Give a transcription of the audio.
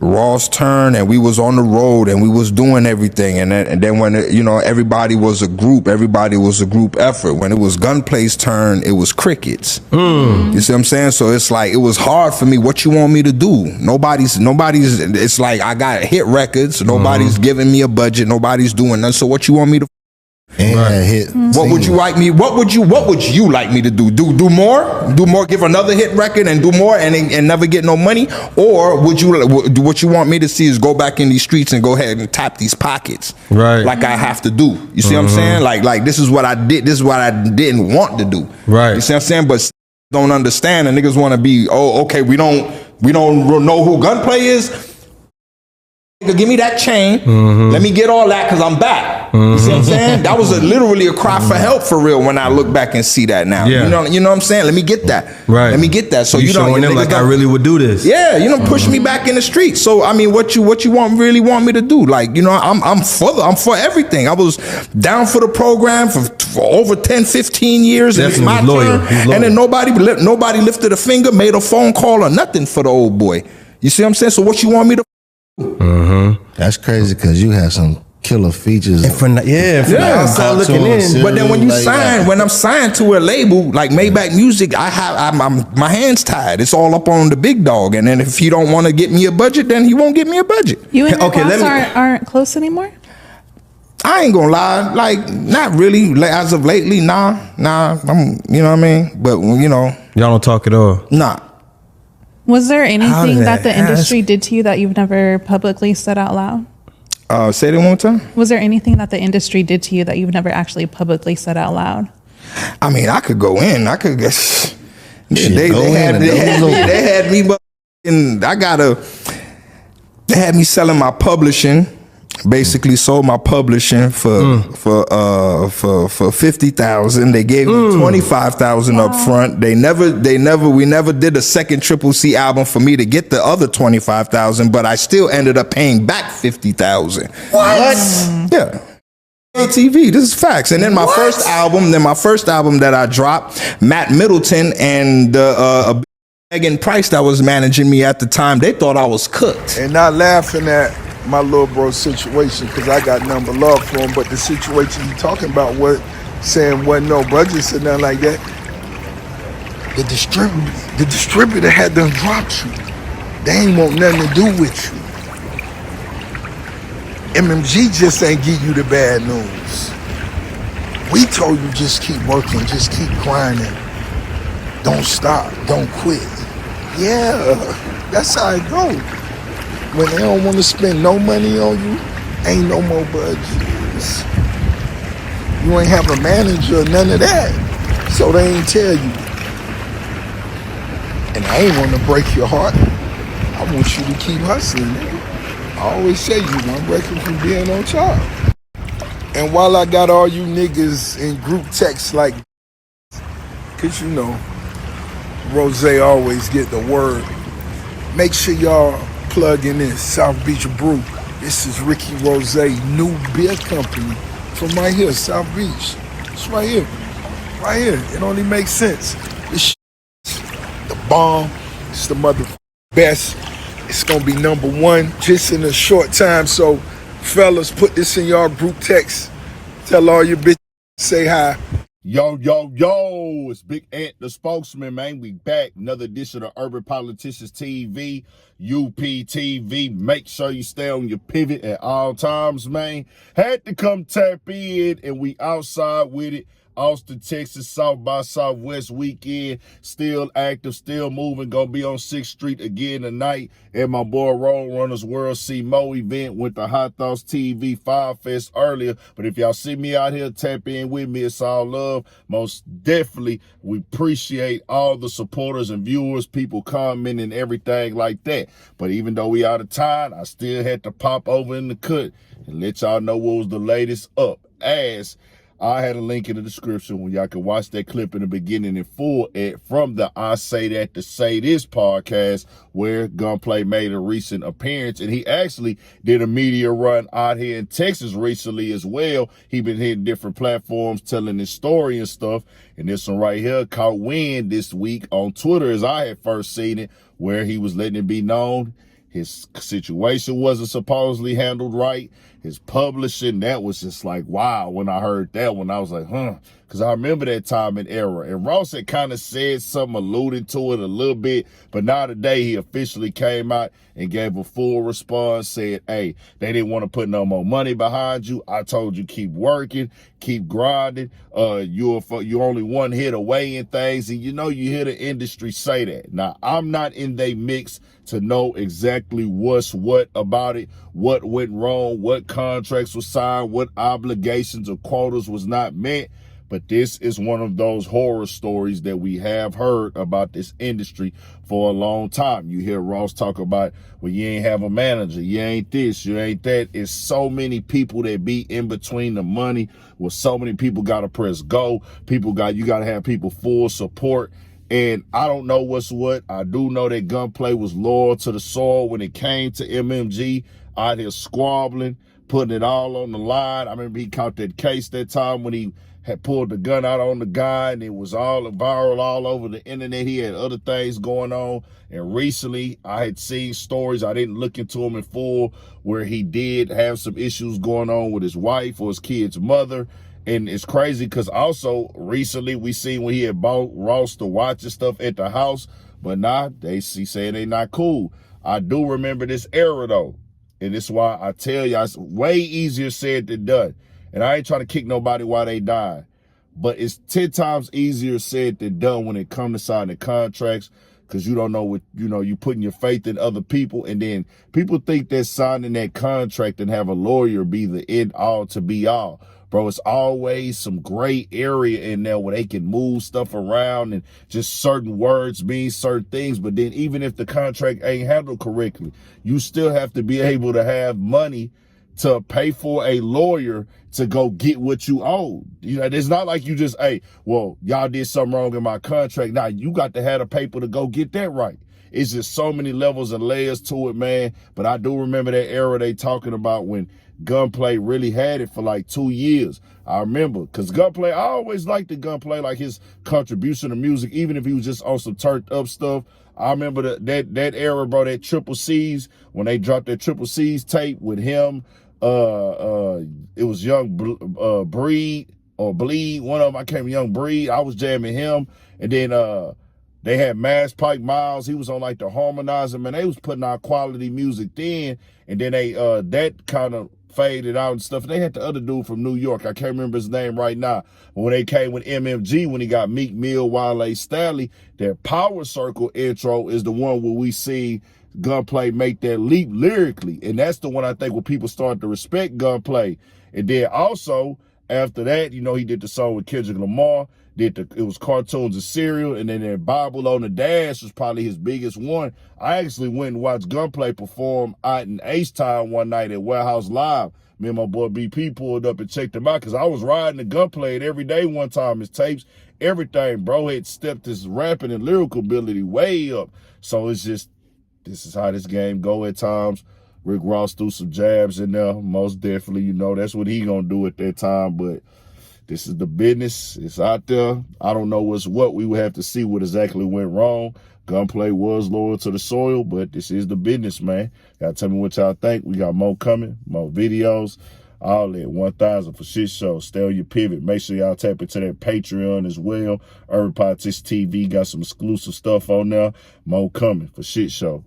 Raw's turn, and we was on the road, and we was doing everything. And then when everybody was a group effort. When it was Gunplay's turn, it was crickets. You see what I'm saying? So it's like, it was hard for me. What you want me to do? Nobody's. It's like, I got hit records. Nobody's giving me a budget. Nobody's doing nothing. So what you want me to? Hit. What would you like me? What would you like me to do? Do more? Give another hit record and do more and never get no money? Or what you want me to see is go back in these streets and go ahead and tap these pockets, right? Like I have to do. You see what I'm saying? Like this is what I did. This is what I didn't want to do. Right. You see what I'm saying? But don't understand, and niggas want to be. Oh, okay. We don't know who Gunplay is. Give me that chain. Let me get all that because I'm back. You see what I'm saying? That was literally a cry for help for real when I look back and see that now. Yeah. You know what I'm saying? Let me get that. Right. Let me get that. So you don't showing them like I really would do this. Yeah, push me back in the street. So I mean, what you really want me to do? Like, I'm for everything. I was down for the program for over 10, 15 years. Definitely and it's my loyal. turn. And then nobody lifted a finger, made a phone call or nothing for the old boy. You see what I'm saying? So what you want me to? That's crazy because you had some killer features. Outside looking in. But then when when I'm signed to a label like Maybach Music, I'm my hands tied. It's all up on the big dog. And then if he don't want to get me a budget, then he won't get me a budget. You and your boss aren't close anymore? I ain't gonna lie, like not really. As of lately, nah. I'm, you know what I mean. But y'all don't talk at all. Nah. Was there anything that the industry did to you that you've never publicly said out loud? Say it one more time. Was there anything that the industry did to you that you've never actually publicly said out loud? I mean, I could go in. I could guess. They had me, and they had me selling my publishing. Basically sold my publishing for $50,000. They gave me $25,000 up front. We never did a second Triple C album for me to get the other $25,000, but I still ended up paying back $50,000. What? Yeah. TV, this is facts. And then my first album that I dropped, Matt Middleton and Megan Price that was managing me at the time, they thought I was cooked. And not laughing at my little bro situation because I got nothing but love for him, but the situation he talking about saying wasn't no budgets or nothing like that. The distributor had done dropped you. They ain't want nothing to do with you. MMG just ain't give you the bad news. We told you just keep working, just keep grinding. Don't stop, don't quit. Yeah, that's how it goes. When they don't want to spend no money on you, ain't no more budgets. You ain't have a manager or none of that. So they ain't tell you. And I ain't want to break your heart. I want you to keep hustling, nigga. I always say you won't break it from being on top. And while I got all you niggas in group texts like, cause Rose always get the word. Make sure y'all plug in this South Beach Brew. This is Ricky Rose, new beer company from right here, South Beach. It's right here. It only makes sense. This the bomb. It's the motherfucking best. It's gonna be #1 just in a short time. So, fellas, put this in y'all group text. Tell all your bitches say hi. Yo, it's Big Ant, the spokesman, man. We back. Another edition of Urban Politicians TV, UPTV. Make sure you stay on your pivot at all times, man. Had to come tap in, and we outside with it. Austin, Texas, South by Southwest weekend. Still active, still moving. Gonna be on 6th Street again tonight at my boy Road Runners World See Mo event. Went to Hot Thoughts TV 5 Fest earlier. But if y'all see me out here, tap in with me. It's all love. Most definitely, we appreciate all the supporters and viewers, people commenting and everything like that. But even though we out of time, I still had to pop over in the cut and let y'all know what was the latest up. As I had a link in the description where y'all can watch that clip in the beginning in full from the I Say That to Say This podcast, where Gunplay made a recent appearance. And he actually did a media run out here in Texas recently as well. He been hitting different platforms telling his story and stuff. And this one right here caught wind this week on Twitter as I had first seen it, where he was letting it be known His situation wasn't supposedly handled right. His publishing, that was just like, wow. When I heard that one, I was like, huh. Because I remember that time and era. And Ross had kind of said something, alluding to it a little bit. But now today, he officially came out and gave a full response, said, hey, they didn't want to put no more money behind you. I told you, keep working, keep grinding. You're only one hit away in things. And you hear the industry say that. Now, I'm not in they mix to know exactly what's what about it, what went wrong, what contracts were signed, what obligations or quotas was not met. But this is one of those horror stories that we have heard about this industry for a long time. You hear Ross talk about, well, you ain't have a manager, you ain't this, you ain't that. It's so many people that be in between the money. Well, so many people got to press go. You got to have people full support. And I don't know what's what. I do know that Gunplay was loyal to the soil when it came to MMG, out here squabbling, putting it all on the line. I remember he caught that case that time when he had pulled the gun out on the guy, and it was all viral all over the internet. He had other things going on. And recently, I had seen stories, I didn't look into them in full, where he did have some issues going on with his wife or his kid's mother. And it's crazy because also recently we seen when he had bought Ross to watch and stuff at the house. But nah, he saying they not cool. I do remember this era though. And it's why I tell you, it's way easier said than done. And I ain't trying to kick nobody while they die. But it's 10 times easier said than done when it comes to signing contracts, because you don't know what, you putting your faith in other people. And then people think that signing that contract and have a lawyer be the end all to be all. Bro, it's always some gray area in there where they can move stuff around and just certain words mean certain things. But then even if the contract ain't handled correctly, you still have to be able to have money to pay for a lawyer to go get what you owe. It's not like you just, hey, well, y'all did something wrong in my contract. Now you got to have the paper to go get that right. It's just so many levels and layers to it, man. But I do remember that era they talking about when Gunplay really had it for like 2 years. I remember, because Gunplay, I always liked the Gunplay, like his contribution to music, even if he was just on some turned up stuff. I remember that era, bro, that Triple C's, when they dropped that Triple C's tape with him, it was Young Breed or Bleed, one of them, I can't remember, Young Breed. I was jamming him. And then they had Mass Pike Miles. He was on like the Harmonizer, man. They was putting out quality music then. And then they that kind of faded out and stuff. They had the other dude from New York. I can't remember his name right now. But when they came with MMG, when he got Meek Mill, Wale, Stanley, their Power Circle intro is the one where we see Gunplay make that leap lyrically. And that's the one I think where people start to respect Gunplay. And then also, after that, he did the song with Kendrick Lamar. It was Cartoons and Cereal, and then that Bible on the Dash was probably his biggest one. I actually went and watched Gunplay perform out in H-Town one night at Warehouse Live. Me and my boy BP pulled up and checked him out because I was riding the Gunplay every day one time, his tapes, everything. Bro had stepped his rapping and lyrical ability way up. So it's just, this is how this game go at times. Rick Ross threw some jabs in there, most definitely. That's what he gonna do at that time, but this is the business. It's out there. I don't know what's what. We would have to see what exactly went wrong. Gunplay was loyal to the soil, but this is the business, man. Y'all tell me what y'all think. We got more coming, more videos, all that. 1,000 for Shit Show. Stay on your pivot. Make sure y'all tap into that Patreon as well. Urban Politics TV got some exclusive stuff on there. More coming for Shit Show.